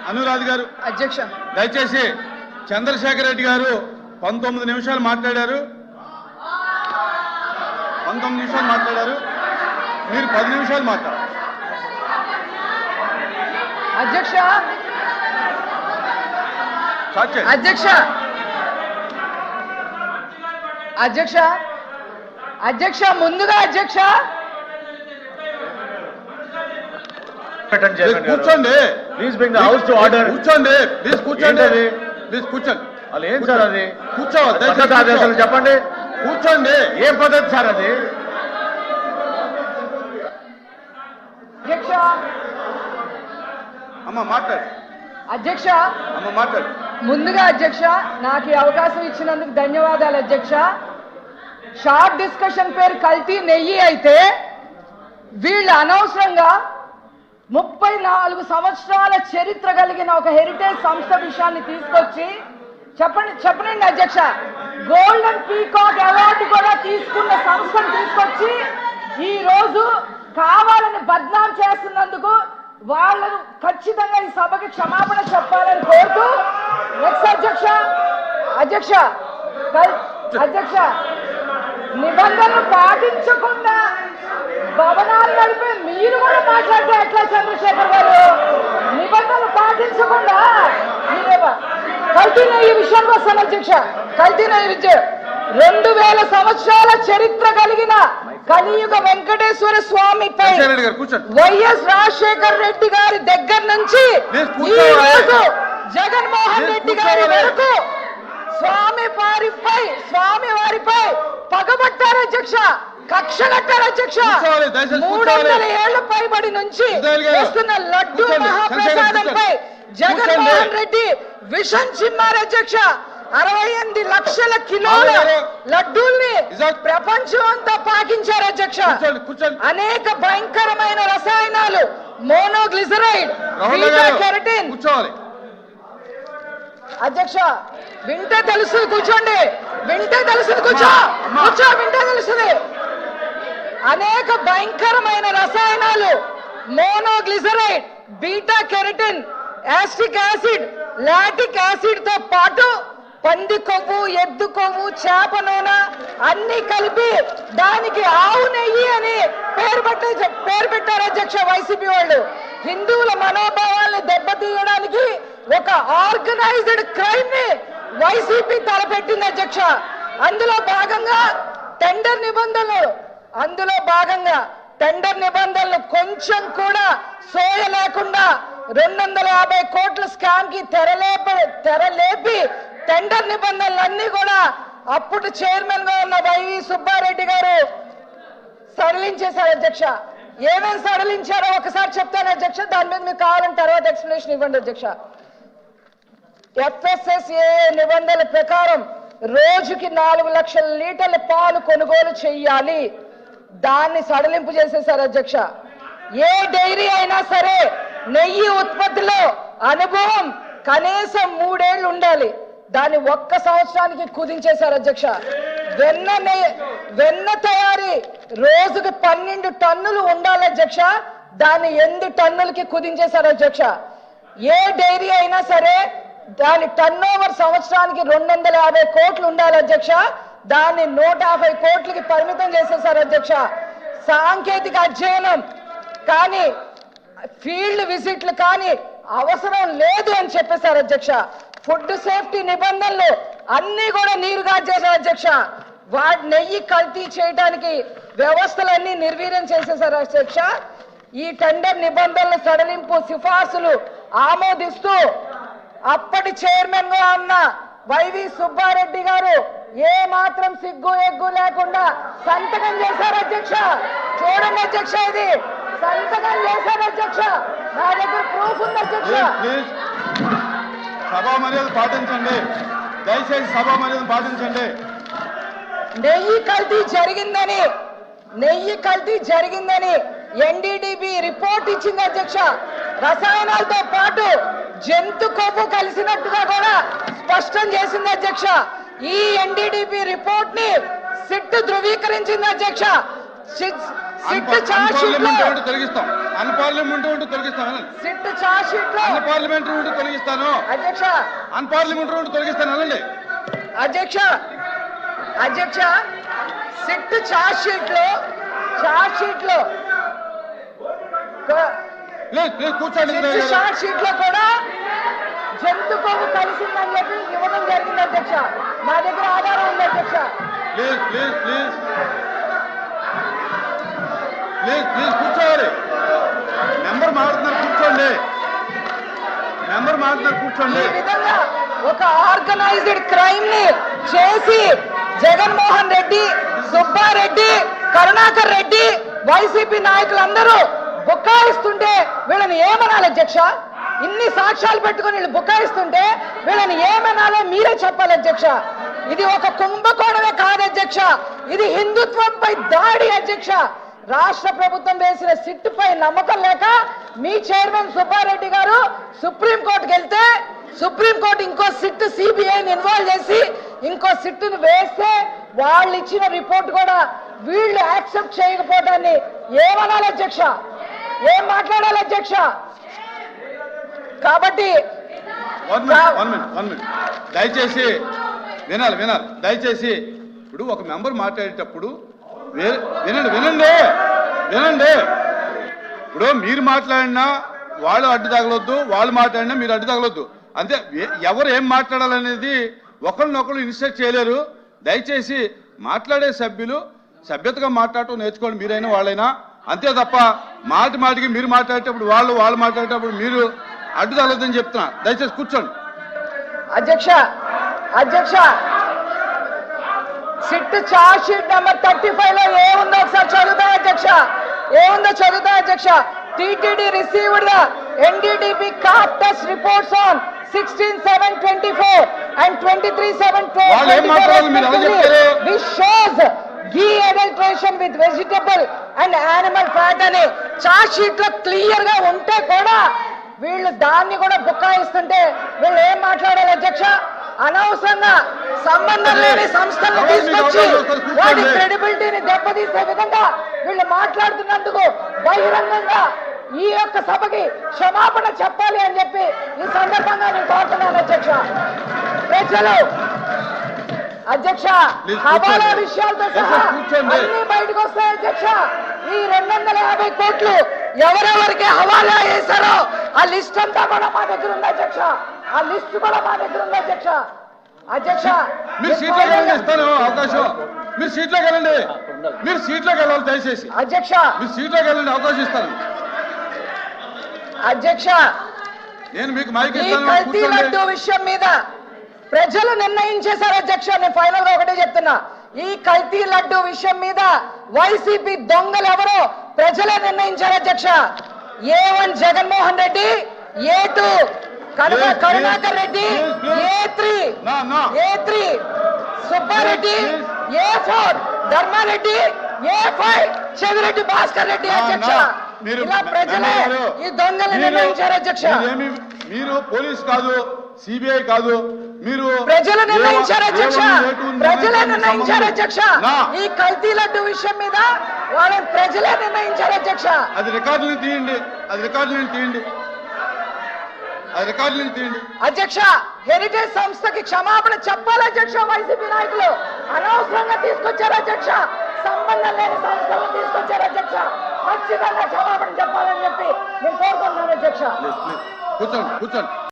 అనురాధ్ గారు అధ్యక్ష దయచేసి చంద్రశేఖర్ రెడ్డి గారు 19 నిమిషాలు మాట్లాడారు. 19 నిమిషాలు మాట్లాడారు. మీరు 10 నిమిషాలు మాట్లాడారు. అధ్యక్ష అధ్యక్ష అధ్యక్ష అధ్యక్ష ముందుగా అధ్యక్ష కూర్చోండి. Please bring the house to order. కూర్చోండి ప్లీజ్. కూర్చోండి ప్లీజ్. కూర్చోండి. అది ఏం సార్ అది? కూర్చోవాలి. చెప్పండి. కూర్చోండి. ఏం పద్ధతి సార్ అది? అధ్యక్ష అమ్మ మాట్లాడు. అధ్యక్ష అమ్మ మాట్లాడు. ముందుగా అధ్యక్ష నాకు ఈ అవకాశం ఇచ్చినందుకు ధన్యవాదాలు అధ్యక్ష. షార్ట్ డిస్కషన్ పేరు కల్తీ నెయ్యి అయితే వీళ్ళు అనవసరంగా 34 సంవత్సరాల చరిత్ర కలిగిన ఒక హెరిటేజ్ సంస్థ విషయాన్ని తీసుకొచ్చి చెప్పండి అధ్యక్ష, గోల్డెన్ పీకాక్ అవార్డు కూడా తీసుకున్న సంస్థను తీసుకొచ్చి ఈ రోజు కావాలని బద్నాం చేస్తున్నందుకు వాళ్ళను ఖచ్చితంగా ఈ సభకి క్షమాపణ చెప్పాలని కోరుతూ నెక్స్ట్ అధ్యక్ష అధ్యక్ష నిబంధనలు పాటించకుండా భవనాలు నడిపే మీరు కూడా మాట్లాడితే ఎట్లా చంద్రశేఖర్ గారు? నిబంధనలు పాటించకుండా కల్తీ నెయ్యి విషయానికి వస్తాను అధ్యక్ష. కల్తీ నెయ్యి విద్య 2000 సంవత్సరాల చరిత్ర కలిగిన కలియుగ వెంకటేశ్వర స్వామిపై వైఎస్ రాజశేఖర్ రెడ్డి గారి దగ్గర నుంచి ఈ రోజు జగన్మోహన్ రెడ్డి గారి వరకు స్వామి వారిపై పగబట్టారు అధ్యక్ష, కక్ష కట్టారు అధ్యక్ష. 300 ఏళ్ల పైబడి నుంచి వస్తున్న లడ్డు మహాప్రసాదంపై జగన్మోహన్ రెడ్డి విషం చిమ్మారు అధ్యక్ష. 68 లక్షల కిలోల లడ్డూల్ని ప్రపంచం అంతా పాకించారు అధ్యక్ష. అనేక భయంకరమైన రసాయనాలు, మోనోగ్లిజరైడ్, కెరటిన్. అధ్యక్ష వింటే తెలుస్తుంది, కూర్చోండి. వింటే తెలుస్తుంది, కూర్చో వింటే తెలుస్తుంది. అనేక భయంకరమైన రసాయనాలు, monoglyceride, beta carotene, acetic acid, lactic acid తో పాటు పంది కొవ్వు, ఎద్దు కొవ్వు, చేప నూనె అన్ని కలిపి దానికి ఆవు నెయ్యి అని పేరు పెట్టారు అధ్యక్ష వైసీపీ వాళ్ళు. హిందువుల మనోభావాల్ని దెబ్బతీయడానికి ఒక ఆర్గనైజ్డ్ క్రైమ్ ని వైసీపీ తలపెట్టింది అధ్యక్ష. అందులో భాగంగా టెండర్ నిబంధనలు కొంచెం కూడా సోయ లేకుండా 250 కోట్ల స్కామ్ కి తెరలేపి టెండర్ నిబంధనలన్నీ కూడా అప్పుడు చైర్మన్ గా ఉన్న వైవి సుబ్బారెడ్డి గారు సడలించేశారు అధ్యక్ష. ఏమేమి సడలించారో ఒకసారి చెప్తాను అధ్యక్ష, దాని మీద మీకు కావాలని తర్వాత ఎక్స్ప్లెనేషన్ ఇవ్వండి అధ్యక్ష. FSSA నిబంధనల ప్రకారం రోజుకి 4 లక్షల లీటర్ల పాలు కొనుగోలు చెయ్యాలి. దాన్ని సడలింపు చేసేశారు అధ్యక్ష. ఏ డైరీ అయినా సరే నెయ్యి ఉత్పత్తిలో అనుభవం కనీసం 3 ఏళ్లు ఉండాలి. దాన్ని 1 సంవత్సరానికి కుదించేశారు అధ్యక్ష. వెన్న తయారీ రోజుకి 12 టన్నులు ఉండాలి అధ్యక్ష. దాన్ని 8 టన్నులకి కుదించేశారు అధ్యక్ష. ఏ డైరీ అయినా సరే దాని టర్న్ ఓవర్ సంవత్సరానికి 250 కోట్లు ఉండాలి అధ్యక్ష. దాన్ని 150 కోట్లకి పరిమితం చేసేశారు అధ్యక్ష. సాంకేతిక అధ్యయనం కానీ, ఫీల్డ్ విజిట్లు కానీ అవసరం లేదు అని చెప్పేశారు అధ్యక్ష. ఫుడ్ సేఫ్టీ నిబంధనలు అన్ని కూడా నీరుగార్చేశారు అధ్యక్ష. నెయ్యి కల్తీ చేయడానికి వ్యవస్థలన్నీ నిర్వీర్యం చేసేశారు అధ్యక్ష. ఈ టెండర్ నిబంధనల సడలింపు సిఫార్సులు ఆమోదిస్తూ అప్పటి చైర్మన్ గా ఉన్న వైవి సుబ్బారెడ్డి గారు ఏ మాత్రం సిగ్గు ఎగ్గు లేకుండా సంతకం చేశారు అధ్యక్ష. చూడండి అధ్యక్ష, ఇది సంతకం చేశారు అధ్యక్ష. నా దగ్గర ప్రూఫ్ ఉంది అధ్యక్ష. సభా మర్యాద పాటించండి, దయచేసి సభా మర్యాద పాటించండి. నెయ్యి కల్తీ జరిగిందని NDDB రిపోర్ట్ ఇచ్చింది అధ్యక్ష. రసాయనాలతో పాటు జంతు కొవ్వు కలిసినట్టుగా కూడా స్పష్టం చేసింది అధ్యక్ష. ఈ NDDB రిపోర్ట్ ని సిట్ ధృవీకరించింది అధ్యక్ష. సిట్ ఛార్జ్ షీట్ లో అన్పార్లమెంటరీ ఉంటే తొలగిస్తాం. అన్పార్లమెంటరీ ఉంటే తొలగిస్తాం. సిట్ ఛార్జ్ షీట్ లో అన్పార్లమెంటరీ ఉంటే తొలగిస్తాను. అధ్యక్ష అన్పార్లమెంటరీ ఉంటే తొలగిస్తాను. అనండి అధ్యక్ష సిట్ ఛార్జ్ షీట్ లో ప్లీజ్ ప్లీజ్ కూర్చోండి. సిట్ ఛార్జ్ షీట్ లో కూడా జంతు కొవ్వు కలిసిందని చెప్పి ఇవ్వడం జరిగింది అధ్యక్ష. మా దగ్గర ఆధారం ఉంది అధ్యక్ష. Please please please please please కూర్చోవాలి. మెంబర్ మాట్లాడుతున్నారు, కూర్చోండి. మెంబర్ మాట్లాడుతున్నారు, కూర్చోండి. ఈ విధంగా ఒక ఆర్గనైజ్డ్ క్రైమ్ ని చేసి జగన్మోహన్ రెడ్డి, సుబ్బారెడ్డి, కరుణాకర్ రెడ్డి, వైసీపీ నాయకులందరూ బుకాయిస్తుంటే వీళ్ళని ఏమనాలి అధ్యక్ష? ఇన్ని సాక్ష్యాలు పెట్టుకుని వీళ్ళు బుకాయిస్తుంటే వీళ్ళని ఏమనాలో మీరే చెప్పాలి అధ్యక్ష. ఇది ఒక కుంభకోణమే కాదు అధ్యక్ష, ఇది హిందుత్వంపై దాడి అధ్యక్ష. రాష్ట్ర ప్రభుత్వం వేసిన సిట్ పై నమ్మకం లేక మీ చైర్మన్ సుబ్బారెడ్డి గారు సుప్రీంకోర్టుకి వెళ్తే సుప్రీంకోర్టు ఇంకో సిట్ సిబిఐని ఇన్వాల్వ్ చేసి ఇంకో సిట్ను వేస్తే వాళ్ళు ఇచ్చిన రిపోర్ట్ కూడా వీళ్ళు యాక్సెప్ట్ చేయకపోవడాన్ని ఏమనాలి అధ్యక్ష? ఏం మాట్లాడాలి అధ్యక్ష? కాబట్టి వన్ మినిట్ దయచేసి వినాలి. దయచేసి ఇప్పుడు ఒక మెంబర్ మాట్లాడేటప్పుడు వినండి. ఇప్పుడు మీరు మాట్లాడినా వాళ్ళు అడ్డు తగలొద్దు, వాళ్ళు మాట్లాడినా మీరు అడ్డు తగలొద్దు. అంతే. ఎవరు ఏం మాట్లాడాలనేది ఒకరినొకరు ఇన్స్ట్రక్ట్ చేయలేరు. దయచేసి మాట్లాడే సభ్యులు సభ్యతగా మాట్లాడటం నేర్చుకోండి, మీరైనా వాళ్ళైనా. అంతే తప్ప మాటికి మీరు మాట్లాడేటప్పుడు వాళ్ళు మాట్లాడేటప్పుడు మీరు అడ్డు తగలొద్దని చెప్తున్నా. దయచేసి కూర్చోండి. అధ్యక్ష సిట్ ఛార్జ్ షీట్ నెంబర్ 35 లో ఏముందో ఒకసారి చదువుతా అధ్యక్ష. టీటీడీ రిసీవ్డ్ ద ఎన్డీడీబీ కాప్ test reports on 16/7/24 and 23/7/24 which shows ghee adulteration with vegetable and animal fat అని ఛార్జ్ షీట్ లో క్లియర్ గా ఉంటే కూడా వీళ్ళు దాన్ని కూడా బుకాయిస్తుంటే వీళ్ళు ఏం మాట్లాడాలి అధ్యక్ష? అనవసరంగా సంబంధం లేని సంస్థలను తీసుకొచ్చి వాటి క్రెడిబిలిటీని దెబ్బతీసే విధంగా వీళ్ళు మాట్లాడుతున్నందుకు బహిరంగంగా ఈ యొక్క సభకి క్షమాపణ చెప్పాలి అని చెప్పి ఈ సందర్భంగా నేను కోరుతున్నాను అధ్యక్ష. ప్రజలు అధ్యక్ష హవాలా విషయాలతో సహా అన్ని బయటకు వస్తాయి అధ్యక్ష. ఈ 250 కోట్లు ఎవరెవరికి హవాలా వేశారో ఆ లిస్ట్ అంతా కూడా మా దగ్గర ఉంది అధ్యక్ష. మీరు సీట్లోకి వెళ్ళండి, ఇస్తాను అవకాశం. మీరు సీట్లోకి వెళ్ళండి. దయచేసి అధ్యక్ష మీరు సీట్లోకి వెళ్ళండి, అవకాశం ఇస్తాను. అధ్యక్ష నేను మీకు మైక్ ఈ కల్తీ లడ్డు విషయం మీద ప్రజలు నిర్ణయించేశారు అధ్యక్ష. నేను ఫైనల్ గా ఒకటే చెప్తున్నా, ఈ కల్తీ లడ్డు విషయం మీద వైసీపీ దొంగలు ఎవరో ప్రజలే నిర్ణయించారు అధ్యక్ష. A1 Jaganmohan Reddy, A2 Karunakar Reddy, A3 Subbareddy, A4 Dharmareddy, A5 Chevireddy Bhaskar Reddy అధ్యక్ష. ఇలా ప్రజలే ఈ దొంగలు నిర్ణయించారు అధ్యక్ష. మీరు పోలీస్ కాదు, సిబిఐ కాదు, మీరు ప్రజలు నిర్ణయించారు అధ్యక్ష. ఈ కల్తీ లడ్డు విషయం మీద వాళ్ళని ప్రజలే నిర్ణయించారు అధ్యక్ష. అది రికార్డులను తీయండి. అధ్యక్ష హెరిటేజ్ సంస్థకి క్షమాపణ చెప్పాలి అధ్యక్ష. వైసీపీ నాయకులు అనవసరంగా తీసుకొచ్చారు అధ్యక్ష. సంబంధం లేని సంస్థలను తీసుకొచ్చారు అధ్యక్ష. ఖచ్చితంగా క్షమాపణ చెప్పాలని చెప్పి నేను కోరుకుంటున్నాను అధ్యక్ష. కూర్చోండి.